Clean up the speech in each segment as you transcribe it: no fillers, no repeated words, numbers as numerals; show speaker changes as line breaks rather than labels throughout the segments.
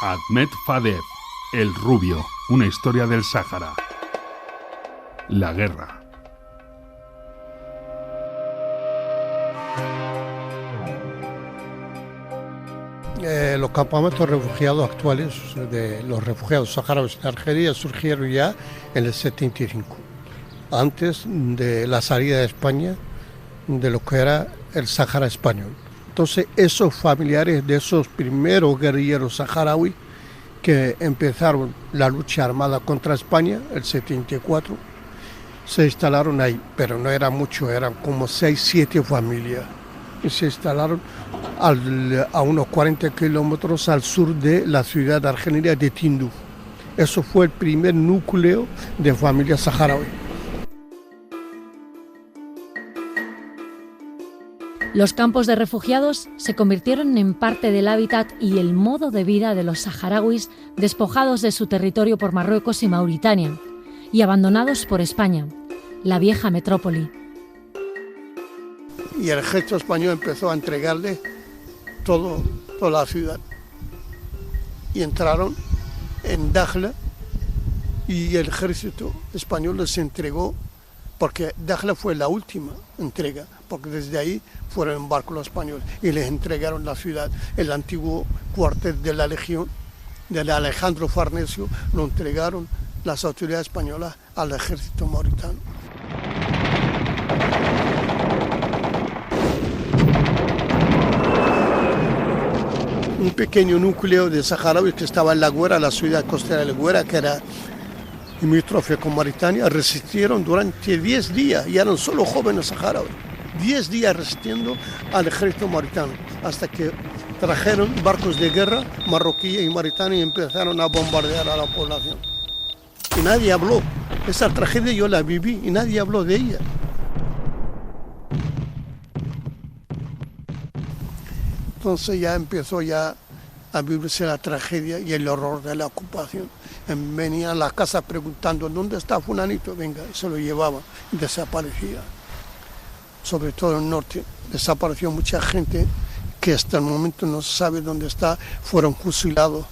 Ahmed Fadel, El Rubio, una historia del Sáhara. La guerra.
Los campamentos refugiados actuales de los refugiados saharauis de Argelia surgieron ya en el 75, antes de la salida de España de lo que era el Sáhara español. Entonces esos familiares de esos primeros guerrilleros saharauis que empezaron la lucha armada contra España, el 74, se instalaron ahí, pero no eran muchos, eran como 6-7 familias. Y se instalaron a unos 40 kilómetros al sur de la ciudad de Argelia de Tinduf. Eso fue el primer núcleo de familias saharauis.
Los campos de refugiados se convirtieron en parte del hábitat y el modo de vida de los saharauis despojados de su territorio por Marruecos y Mauritania y abandonados por España, la vieja metrópoli.
Y el ejército español empezó a entregarle toda la ciudad. Y entraron en Dakhla y el ejército español les entregó, porque Dakhla fue la última entrega, porque desde ahí fueron en barco los españoles y les entregaron la ciudad. El antiguo cuartel de la Legión, de Alejandro Farnesio, lo entregaron las autoridades españolas al ejército mauritano. Un pequeño núcleo de saharauis que estaba en La Güera, la ciudad costera de La Güera, que era limítrofe con Mauritania, resistieron durante 10 días, y eran solo jóvenes saharauis, 10 días resistiendo al ejército mauritano, hasta que trajeron barcos de guerra marroquíes y mauritanos y empezaron a bombardear a la población. Y nadie habló. Esa tragedia yo la viví y nadie habló de ella. Entonces ya empezó a vivirse la tragedia y el horror de la ocupación. Venían a la casa preguntando, ¿dónde está fulanito? Venga, y se lo llevaban y desaparecía. Sobre todo en el norte, desapareció mucha gente que hasta el momento no se sabe dónde está, fueron fusilados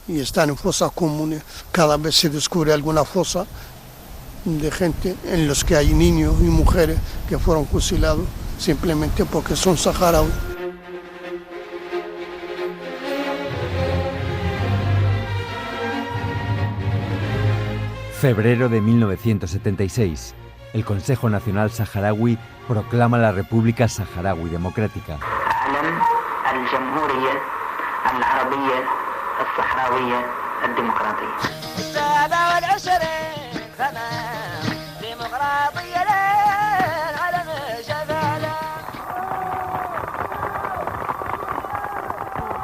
y están en fosas comunes. Cada vez se descubre alguna fosa de gente en los que hay niños y mujeres que fueron fusilados simplemente porque son saharauis.
Febrero de 1976. El Consejo Nacional Saharaui proclama la República Saharaui Democrática.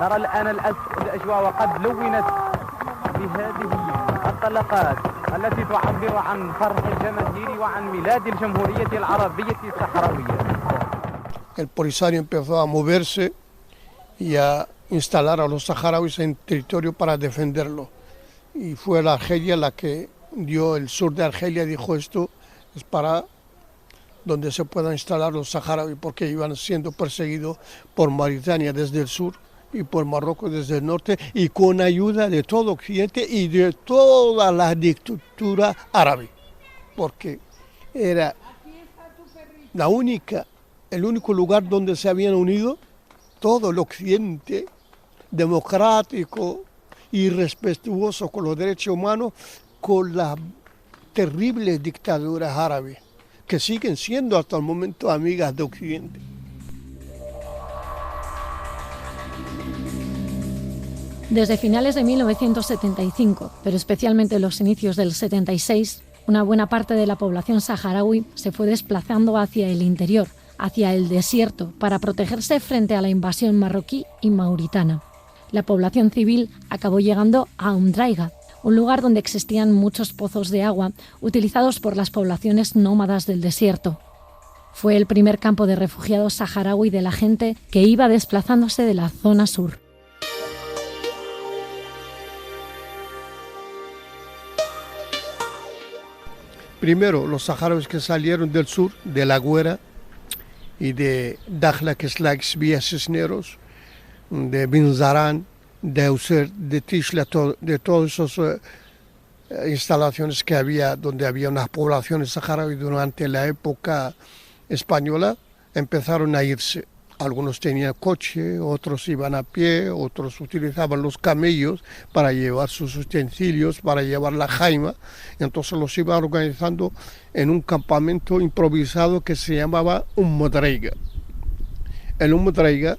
نرى الآن الأجواء وقد لونت بهذه الطلقات التي تعبر عن فرح الجماهير وعن ميلاد الجمهورية العربية الصحراوية.
El Polisario empezó a moverse y a instalar a los saharauis en territorio para defenderlo. Y fue la Argelia la que dio el sur de Argelia, dijo esto es para donde se puedan instalar los saharauis, porque iban siendo perseguidos por Mauritania desde el sur y por Marruecos desde el norte, y con ayuda de todo Occidente y de toda la dictadura árabe, porque era el único lugar donde se habían unido todo el Occidente democrático y respetuoso con los derechos humanos, con las terribles dictaduras árabes, que siguen siendo hasta el momento amigas de Occidente.
Desde finales de 1975, pero especialmente en los inicios del 76, una buena parte de la población saharaui se fue desplazando hacia el interior, hacia el desierto, para protegerse frente a la invasión marroquí y mauritana. La población civil acabó llegando a Umdraiga, un lugar donde existían muchos pozos de agua utilizados por las poblaciones nómadas del desierto. Fue el primer campo de refugiados saharaui de la gente que iba desplazándose de la zona sur.
Primero, los saharauis que salieron del sur, de La Güera y de Dakhla, que es la ex Vía Cisneros, de Bin Zaran de User, de Tishla, de todas esas instalaciones que había, donde había unas poblaciones saharauis durante la época española, empezaron a irse. Algunos tenían coche, otros iban a pie, otros utilizaban los camellos para llevar sus utensilios, para llevar la jaima. Entonces los iban organizando en un campamento improvisado que se llamaba Modreiga. En Modreiga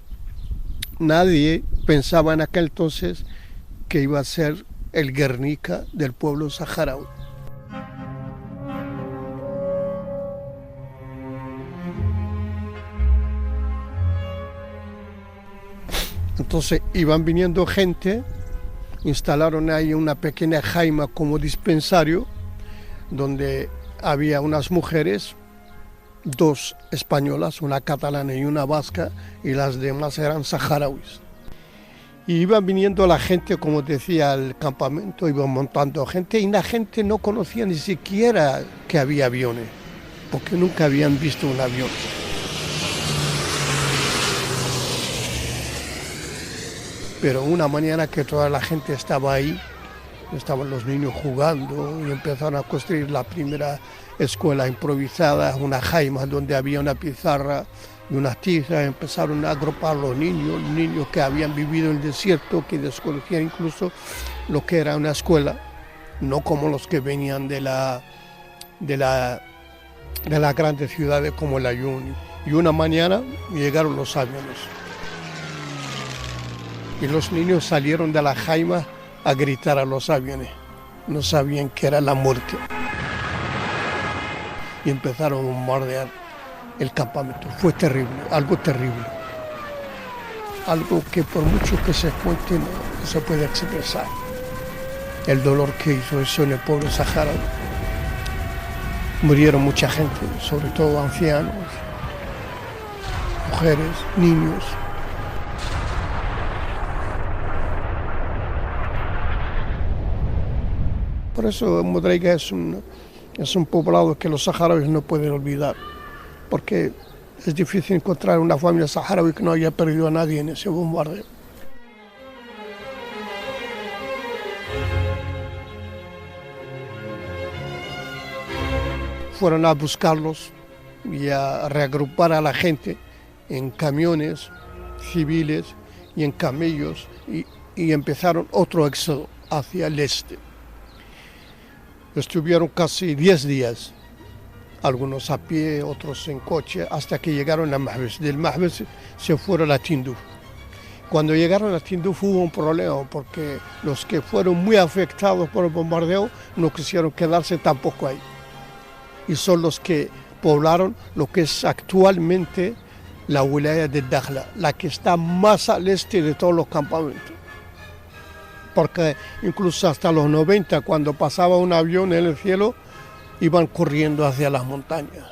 nadie pensaba en aquel entonces que iba a ser el Guernica del pueblo saharaui. Entonces iban viniendo gente, instalaron ahí una pequeña jaima como dispensario, donde había unas mujeres, 2 españolas, una catalana y una vasca, y las demás eran saharauis. Y iban viniendo la gente, como decía, al campamento, iban montando gente, y la gente no conocía ni siquiera que había aviones, porque nunca habían visto un avión. Pero una mañana que toda la gente estaba ahí, estaban los niños jugando y empezaron a construir la primera escuela improvisada, una jaima donde había una pizarra y unas tizas. Empezaron a agrupar los niños que habían vivido en el desierto, que desconocían incluso lo que era una escuela, no como los que venían de las grandes ciudades como el Ayun. Y una mañana llegaron los aviones. Y los niños salieron de la jaima a gritar a los aviones. No sabían que era la muerte. Y empezaron a bombardear el campamento. Fue terrible, algo terrible. Algo que por mucho que se cuente no se puede expresar. El dolor que hizo eso en el pueblo saharaui. Murieron mucha gente, sobre todo ancianos, mujeres, niños. Por eso Modreiga es un poblado que los saharauis no pueden olvidar, porque es difícil encontrar una familia saharaui que no haya perdido a nadie en ese bombardeo. Fueron a buscarlos y a reagrupar a la gente en camiones civiles y en camellos y empezaron otro éxodo hacia el este. Estuvieron casi 10 días, algunos a pie, otros en coche, hasta que llegaron a Mahbes. Del Mahbes se fueron a Tinduf. Cuando llegaron a Tinduf hubo un problema, porque los que fueron muy afectados por el bombardeo no quisieron quedarse tampoco ahí. Y son los que poblaron lo que es actualmente la wilaya de Dakhla, la que está más al este de todos los campamentos. Porque incluso hasta los 90, cuando pasaba un avión en el cielo, iban corriendo hacia las montañas,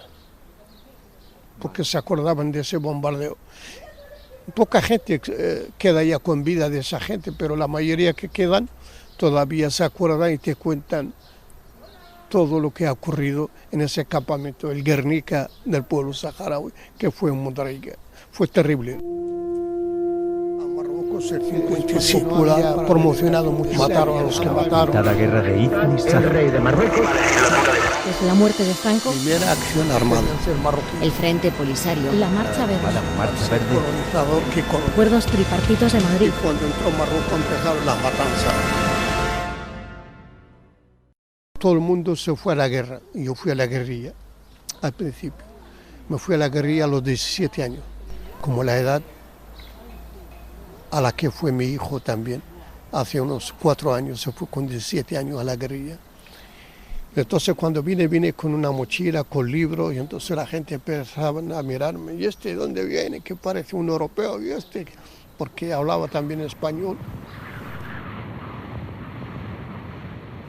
porque se acordaban de ese bombardeo. Poca gente queda ya con vida de esa gente, pero la mayoría que quedan todavía se acuerdan y te cuentan todo lo que ha ocurrido en ese campamento, el Guernica del pueblo saharaui, que fue en Modreiga. Fue terrible. El 55 ha promocionado mucho, mataron a los que mataron.
Cada guerra de Iznis, el rey de Marruecos.
Desde la muerte de Franco,
Primera acción armada.
el Frente Polisario, la Marcha Verde,
Marcha Verde.
Colonizador que
acuerdos tripartitos de Madrid.
y cuando entró Marruecos empezaron las matanzas. Todo el mundo se fue a la guerra. Yo fui a la guerrilla al principio. Me fui a la guerrilla a los 17 años, como la edad a la que fue mi hijo también. Hace unos 4 años se fue con 17 años a la guerrilla. Entonces cuando vine con una mochila, con libros, y entonces la gente empezaba a mirarme. ¿Y este dónde viene? Que parece un europeo. ¿Y este? Porque hablaba también español.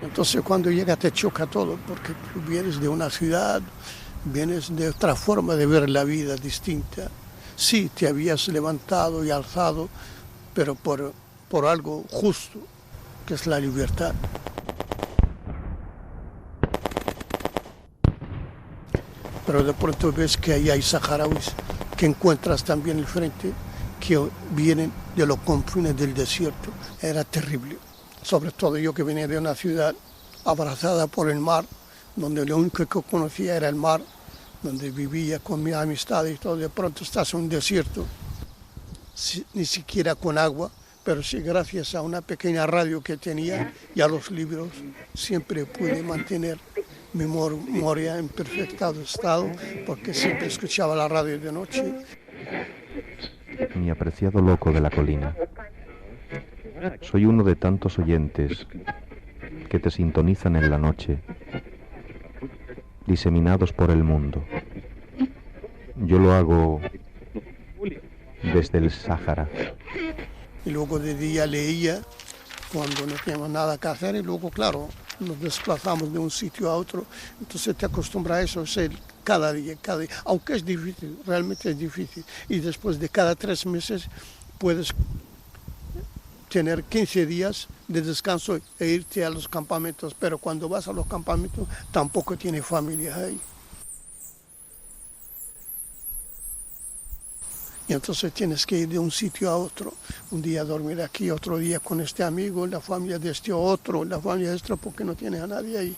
Entonces cuando llega te choca todo, porque tú vienes de una ciudad, vienes de otra forma de ver la vida distinta. Sí, te habías levantado y alzado, pero por algo justo, que es la libertad. Pero de pronto ves que ahí hay saharauis que encuentras también el frente, que vienen de los confines del desierto. Era terrible, sobre todo yo que venía de una ciudad abrazada por el mar, donde lo único que conocía era el mar, donde vivía con mi amistad y todo. De pronto estás en un desierto, ni siquiera con agua, pero sí gracias a una pequeña radio que tenía y a los libros siempre pude mantener mi memoria en perfecto estado, porque siempre escuchaba la radio de noche.
Mi apreciado loco de la colina, soy uno de tantos oyentes que te sintonizan en la noche, diseminados por el mundo. Yo lo hago desde el Sáhara.
Y luego de día leía cuando no teníamos nada que hacer, y luego, claro, nos desplazamos de un sitio a otro, entonces te acostumbras a eso, es cada día, aunque es difícil, realmente es difícil, y después de cada 3 meses puedes tener 15 días de descanso e irte a los campamentos, pero cuando vas a los campamentos tampoco tienes familia ahí. Y entonces tienes que ir de un sitio a otro, un día dormir aquí, otro día con este amigo, la familia de este otro, la familia de este, porque no tienes a nadie ahí.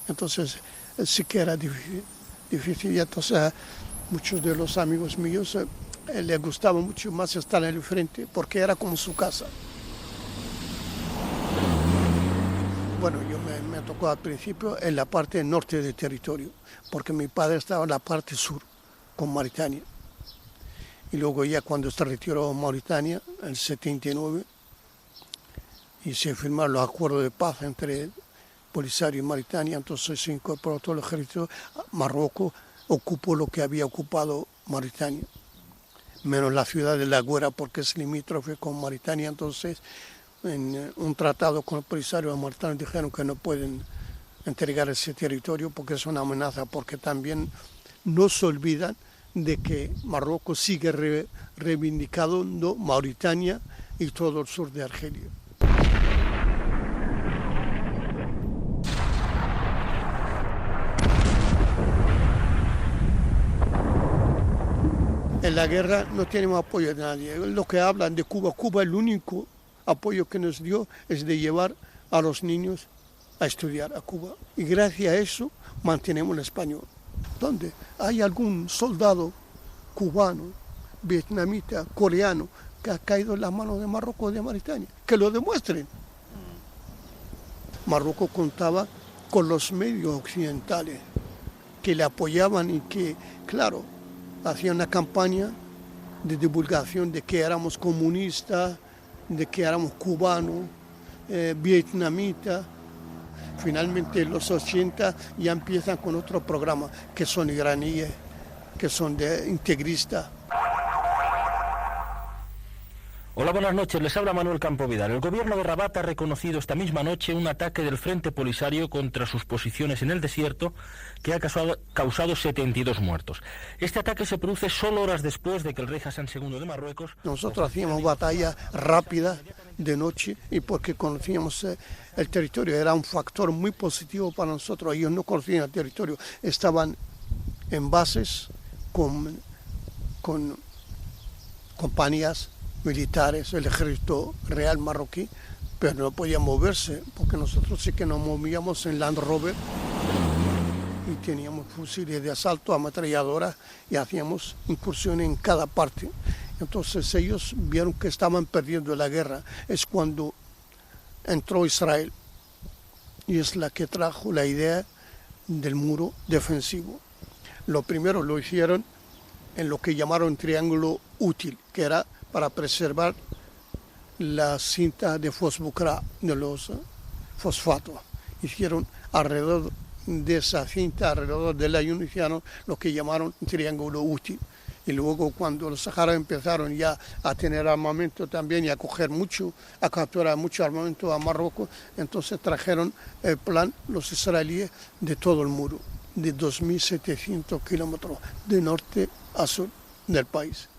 Entonces sí que era difícil. Y entonces a muchos de los amigos míos les gustaba mucho más estar en el frente, porque era como su casa. Bueno, yo me tocó al principio en la parte norte del territorio, porque mi padre estaba en la parte sur, con Mauritania. Y luego ya cuando se retiró Mauritania, en el 79, y se firmaron los acuerdos de paz entre Polisario y Mauritania, entonces se incorporó todo el ejército. Marruecos ocupó lo que había ocupado Mauritania, menos la ciudad de La Guera, porque es limítrofe con Mauritania. Entonces, en un tratado con el Polisario de Mauritania dijeron que no pueden entregar ese territorio porque es una amenaza, porque también no se olvidan de que Marruecos sigue reivindicando Mauritania y todo el sur de Argelia. En la guerra no tenemos apoyo de nadie. Lo que hablan de Cuba, Cuba el único apoyo que nos dio es de llevar a los niños a estudiar a Cuba. Y gracias a eso mantenemos el español. ¿Dónde hay algún soldado cubano, vietnamita, coreano que ha caído en las manos de Marruecos o de Mauritania? Que lo demuestren. Marruecos contaba con los medios occidentales que le apoyaban y que, claro, hacían una campaña de divulgación de que éramos comunistas, de que éramos cubanos, vietnamitas. Finalmente en los 80 ya empiezan con otro programa, que son iraníes, que son de integristas.
Hola, buenas noches. Les habla Manuel Campo Vidal. El gobierno de Rabat ha reconocido esta misma noche un ataque del Frente Polisario contra sus posiciones en el desierto que ha causado 72 muertos. Este ataque se produce solo horas después de que el rey Hassan II de Marruecos...
Nosotros hacíamos batallas rápidas de noche y porque conocíamos el territorio. Era un factor muy positivo para nosotros. Ellos no conocían el territorio. Estaban en bases con compañías militares, el ejército real marroquí, pero no podían moverse porque nosotros sí que nos movíamos en Land Rover y teníamos fusiles de asalto, ametralladoras y hacíamos incursiones en cada parte. Entonces ellos vieron que estaban perdiendo la guerra. Es cuando entró Israel y es la que trajo la idea del muro defensivo. Lo primero lo hicieron en lo que llamaron triángulo útil, que era para preservar la cinta de fosbucra, de los fosfatos. Hicieron alrededor de esa cinta, alrededor del ayuno, hicieron lo que llamaron triángulo útil. Y luego cuando los saharauis empezaron ya a tener armamento también y a capturar mucho armamento a Marruecos, entonces trajeron el plan, los israelíes, de todo el muro, de 2.700 kilómetros de norte a sur del país.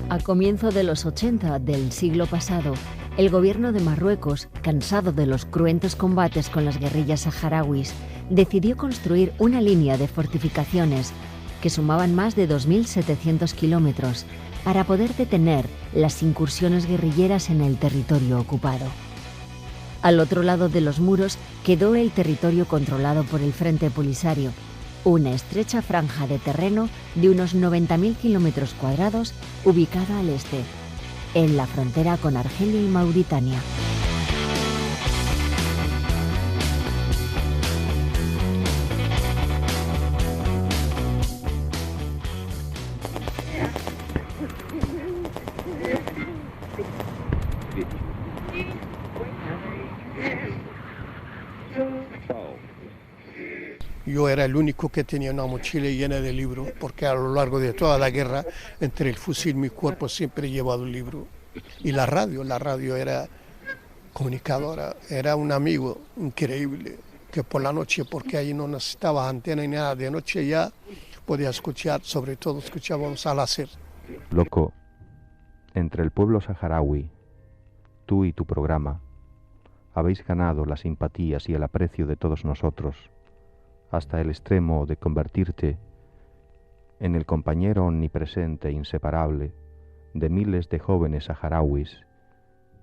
A comienzo de los 80 del siglo pasado, el gobierno de Marruecos, cansado de los cruentos combates con las guerrillas saharauis, decidió construir una línea de fortificaciones que sumaban más de 2.700 kilómetros para poder detener las incursiones guerrilleras en el territorio ocupado. Al otro lado de los muros quedó el territorio controlado por el Frente Polisario, una estrecha franja de terreno de unos 90.000 kilómetros cuadrados ubicada al este, en la frontera con Argelia y Mauritania.
Yo era el único que tenía una mochila llena de libros, porque a lo largo de toda la guerra, entre el fusil y mi cuerpo, siempre he llevado un libro. Y la radio era comunicadora, era un amigo increíble, que por la noche, porque ahí no necesitaba antena ni nada, de noche ya podía escuchar, sobre todo escuchábamos al hacer.
Loco, entre el pueblo saharaui, tú y tu programa, habéis ganado las simpatías y el aprecio de todos nosotros, hasta el extremo de convertirte en el compañero omnipresente e inseparable de miles de jóvenes saharauis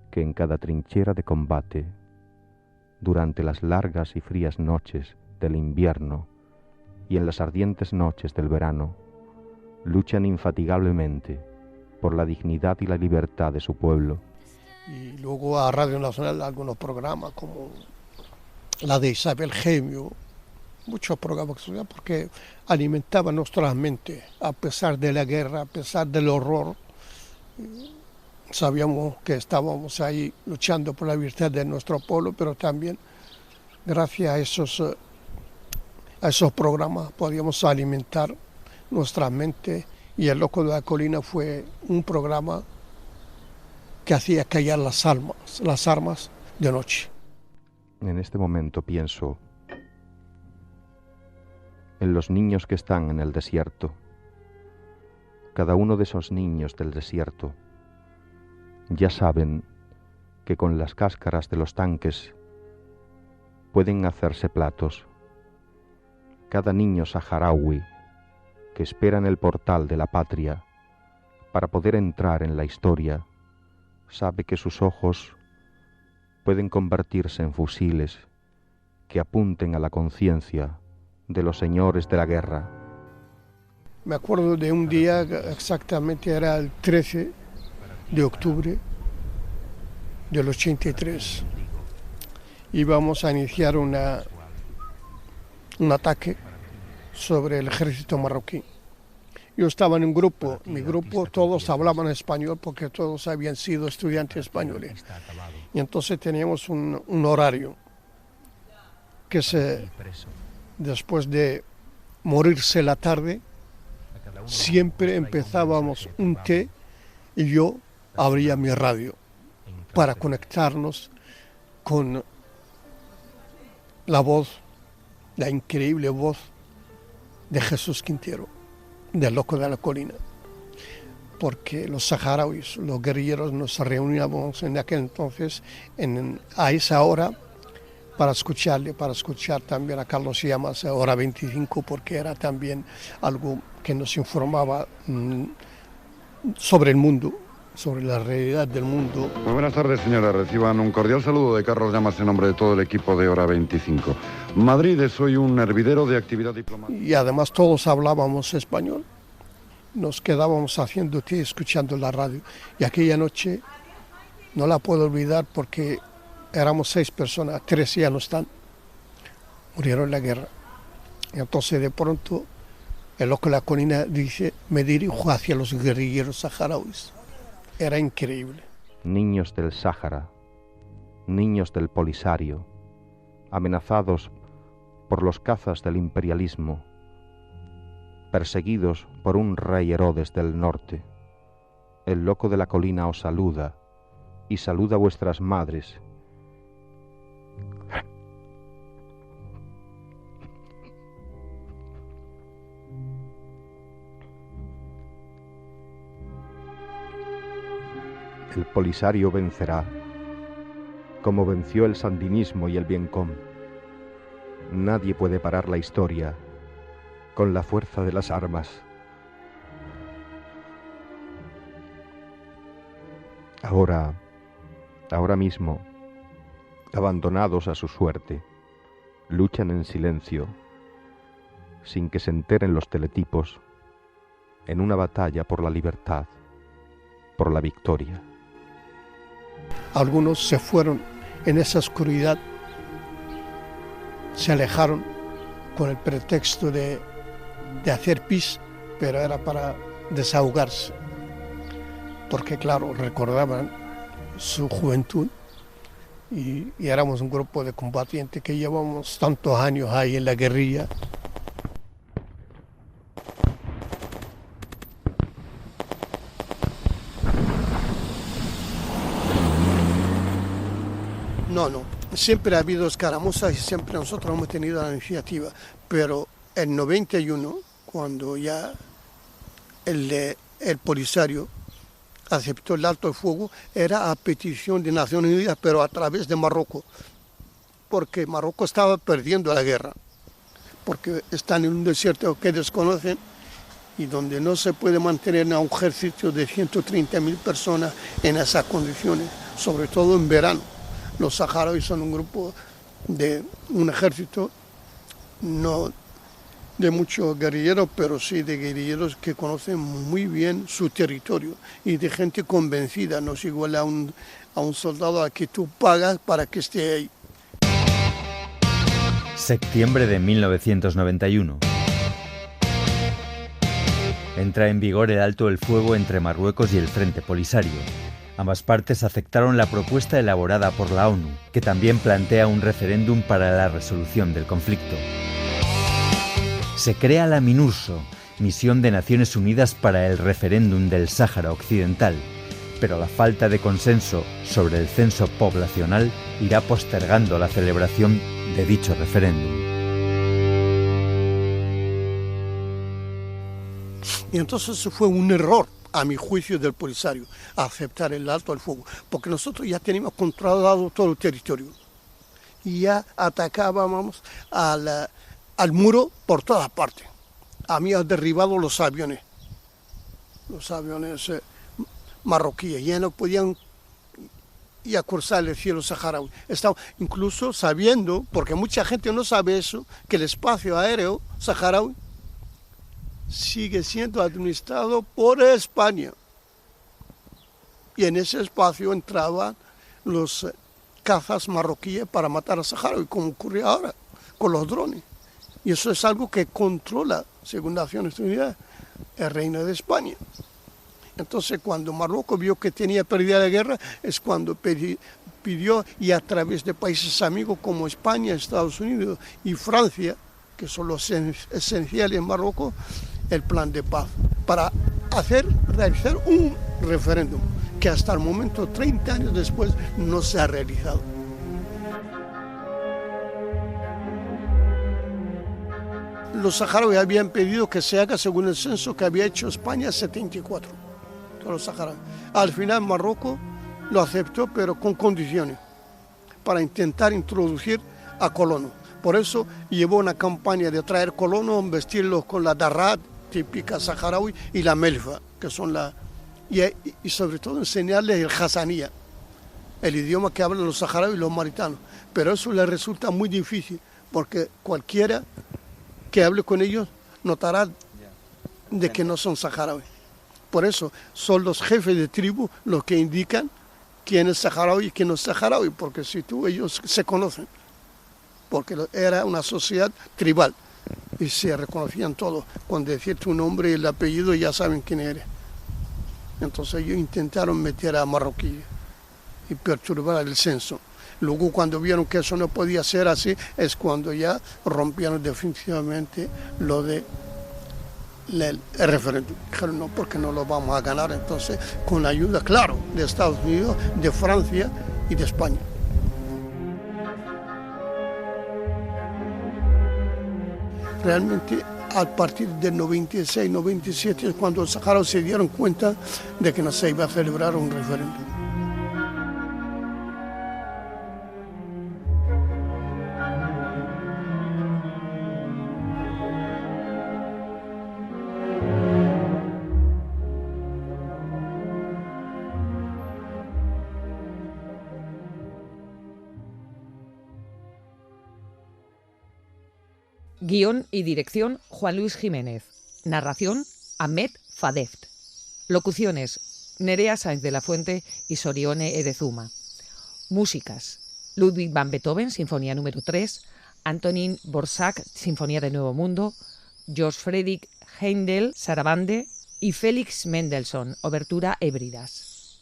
que en cada trinchera de combate, durante las largas y frías noches del invierno y en las ardientes noches del verano, luchan infatigablemente por la dignidad y la libertad de su pueblo.
Y luego a Radio Nacional algunos programas como la de Isabel Gemio, muchos programas porque alimentaban nuestra mente, a pesar de la guerra, a pesar del horror. Sabíamos que estábamos ahí luchando por la libertad de nuestro pueblo, pero también gracias a esos programas podíamos alimentar nuestra mente. Y El Loco de la Colina fue un programa que hacía callar las armas de noche.
En este momento pienso en los niños que están en el desierto. Cada uno de esos niños del desierto ya saben que con las cáscaras de los tanques pueden hacerse platos. Cada niño saharaui que espera en el portal de la patria para poder entrar en la historia sabe que sus ojos pueden convertirse en fusiles que apunten a la conciencia de los señores de la guerra.
Me acuerdo de un día, exactamente era el 13 de octubre del 83. Íbamos a iniciar un ataque sobre el ejército marroquí. Yo estaba en un grupo, mi grupo todos hablaban español porque todos habían sido estudiantes españoles. Y entonces teníamos un horario que después de morirse la tarde, siempre empezábamos un té y yo abría mi radio para conectarnos con la voz, la increíble voz de Jesús Quintero, del Loco de la Colina. Porque los saharauis, los guerrilleros, nos reuníamos en aquel entonces a esa hora para escuchar también a Carlos Llamas, Hora 25, porque era también algo que nos informaba sobre el mundo, sobre la realidad del mundo.
Muy buenas tardes, señora. Reciban un cordial saludo de Carlos Llamas en nombre de todo el equipo de Hora 25. Madrid es hoy un hervidero de actividad diplomática.
Y además todos hablábamos español. Nos quedábamos haciendo té, escuchando la radio. Y aquella noche no la puedo olvidar porque éramos 6 personas, 3 ya no están, murieron en la guerra. Y entonces de pronto el Loco de la Colina dice, me dirijo hacia los guerrilleros saharauis. Era increíble.
Niños del Sáhara, niños del Polisario, amenazados por los cazas del imperialismo, perseguidos por un rey Herodes del norte. El Loco de la Colina os saluda y saluda a vuestras madres. El Polisario vencerá, como venció el sandinismo y el Vietcong. Nadie puede parar la historia con la fuerza de las armas. Ahora mismo, abandonados a su suerte, luchan en silencio, sin que se enteren los teletipos, en una batalla por la libertad, por la victoria.
Algunos se fueron en esa oscuridad, se alejaron con el pretexto de hacer pis, pero era para desahogarse, porque claro, recordaban su juventud y éramos un grupo de combatientes que llevamos tantos años ahí en la guerrilla. No, siempre ha habido escaramuzas y siempre nosotros hemos tenido la iniciativa, pero en 91, cuando ya el Polisario aceptó el alto el fuego, era a petición de Naciones Unidas, pero a través de Marruecos, porque Marruecos estaba perdiendo la guerra, porque están en un desierto que desconocen y donde no se puede mantener a un ejército de 130.000 personas en esas condiciones, sobre todo en verano. Los saharauis son un grupo de un ejército, no de muchos guerrilleros, pero sí de guerrilleros que conocen muy bien su territorio y de gente convencida, no es igual a un soldado a que tú pagas para que esté ahí.
Septiembre de 1991. Entra en vigor el alto el fuego entre Marruecos y el Frente Polisario. Ambas partes aceptaron la propuesta elaborada por la ONU, que también plantea un referéndum para la resolución del conflicto. Se crea la MINURSO, Misión de Naciones Unidas para el Referéndum del Sáhara Occidental, pero la falta de consenso sobre el censo poblacional irá postergando la celebración de dicho referéndum.
Y entonces fue un error, a mi juicio, del Polisario, aceptar el alto al fuego, porque nosotros ya teníamos controlado todo el territorio y ya atacábamos al muro por todas partes. Habían derribado los aviones marroquíes, ya no podían ya cruzar el cielo saharaui. Estaban incluso sabiendo, porque mucha gente no sabe eso, que el espacio aéreo saharaui sigue siendo administrado por España. Y en ese espacio entraban los cazas marroquíes para matar a saharaui, como ocurre ahora con los drones. Y eso es algo que controla, según Naciones Unidas, el Reino de España. Entonces, cuando Marruecos vio que tenía perdida la guerra, es cuando pidió, y a través de países amigos como España, Estados Unidos y Francia, que son los esenciales en Marruecos, el plan de paz, para realizar un referéndum que hasta el momento, 30 años después, no se ha realizado. Los saharauis habían pedido que se haga según el censo que había hecho España en 74. Todos los saharauis. Al final Marruecos lo aceptó, pero con condiciones, para intentar introducir a colonos. Por eso llevó una campaña de traer colonos, vestirlos con la darrat típica saharaui y la melfa, que son y sobre todo enseñarles el hasanía, el idioma que hablan los saharauis y los mauritanos. Pero eso les resulta muy difícil, porque cualquiera que hable con ellos notará de que no son saharauis. Por eso son los jefes de tribu los que indican quién es saharaui y quién no es saharaui, porque ellos se conocen, porque era una sociedad tribal y se reconocían todos. Con decir tu nombre y el apellido ya saben quién eres. Entonces ellos intentaron meter a marroquíes y perturbar el censo. Luego, cuando vieron que eso no podía ser así, es cuando ya rompieron definitivamente lo de el referéndum. Dijeron, no, porque no lo vamos a ganar. Entonces, con ayuda, claro, de Estados Unidos, de Francia y de España. Realmente, a partir del 96, 97, es cuando los saharauis se dieron cuenta de que no se iba a celebrar un referéndum.
Guión y dirección Juan Luis Jiménez. Narración Ahmed Fadeft. Locuciones Nerea Sáenz de la Fuente y Sorione Edezuma. Músicas Ludwig van Beethoven, Sinfonía número 3, Antonín Dvořák, Sinfonía de Nuevo Mundo, George Friedrich Händel, Sarabande y Félix Mendelssohn, Obertura Hébridas.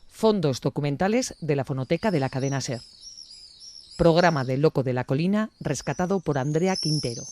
Fondos documentales de la Fonoteca de la cadena SER. Programa del Loco de la Colina, rescatado por Andrea Quintero.